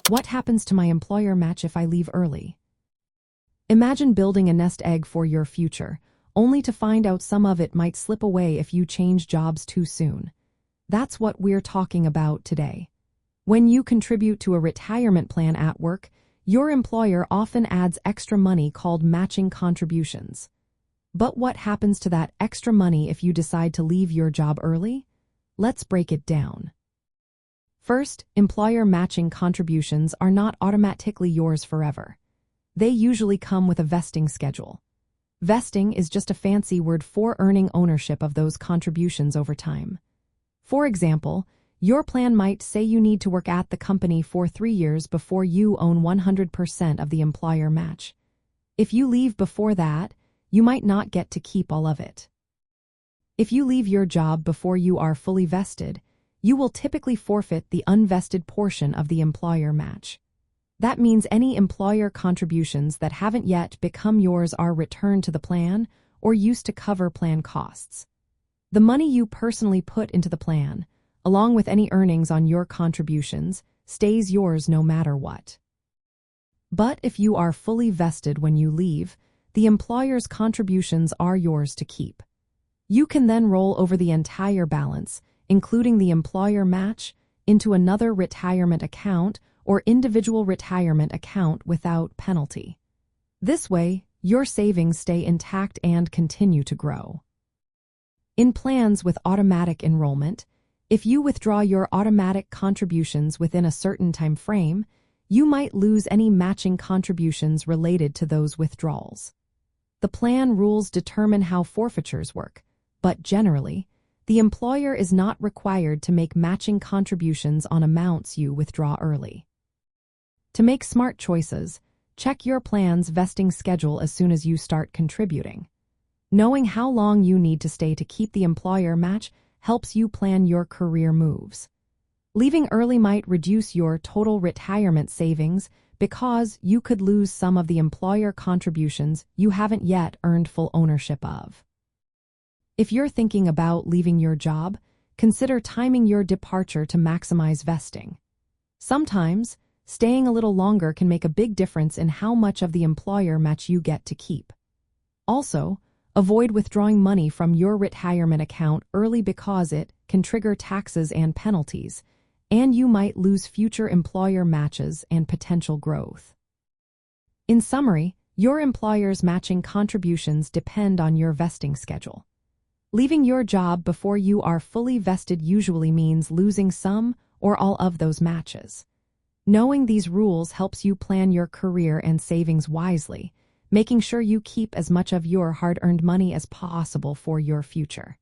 What happens to my employer match if I leave early? Imagine building a nest egg for your future, only to find out some of it might slip away if you change jobs too soon. That's what we're talking about today. When you contribute to a retirement plan at work, your employer often adds extra money called matching contributions. But what happens to that extra money if you decide to leave your job early? Let's break it down. First, employer matching contributions are not automatically yours forever. They usually come with a vesting schedule. Vesting is just a fancy word for earning ownership of those contributions over time. For example, your plan might say you need to work at the company for 3 years before you own 100% of the employer match. If you leave before that, you might not get to keep all of it. If you leave your job before you are fully vested, you will typically forfeit the unvested portion of the employer match. That means any employer contributions that haven't yet become yours are returned to the plan or used to cover plan costs. The money you personally put into the plan, along with any earnings on your contributions, stays yours no matter what. But if you are fully vested when you leave, the employer's contributions are yours to keep. You can then roll over the entire balance, including the employer match, into another retirement account or individual retirement account without penalty. This way, your savings stay intact and continue to grow. In plans with automatic enrollment, if you withdraw your automatic contributions within a certain time frame, you might lose any matching contributions related to those withdrawals. The plan rules determine how forfeitures work, but generally, the employer is not required to make matching contributions on amounts you withdraw early. To make smart choices, check your plan's vesting schedule as soon as you start contributing. Knowing how long you need to stay to keep the employer match helps you plan your career moves. Leaving early might reduce your total retirement savings because you could lose some of the employer contributions you haven't yet earned full ownership of. If you're thinking about leaving your job, consider timing your departure to maximize vesting. Sometimes, staying a little longer can make a big difference in how much of the employer match you get to keep. Also, avoid withdrawing money from your retirement account early because it can trigger taxes and penalties, and you might lose future employer matches and potential growth. In summary, your employer's matching contributions depend on your vesting schedule. Leaving your job before you are fully vested usually means losing some or all of those matches. Knowing these rules helps you plan your career and savings wisely, making sure you keep as much of your hard-earned money as possible for your future.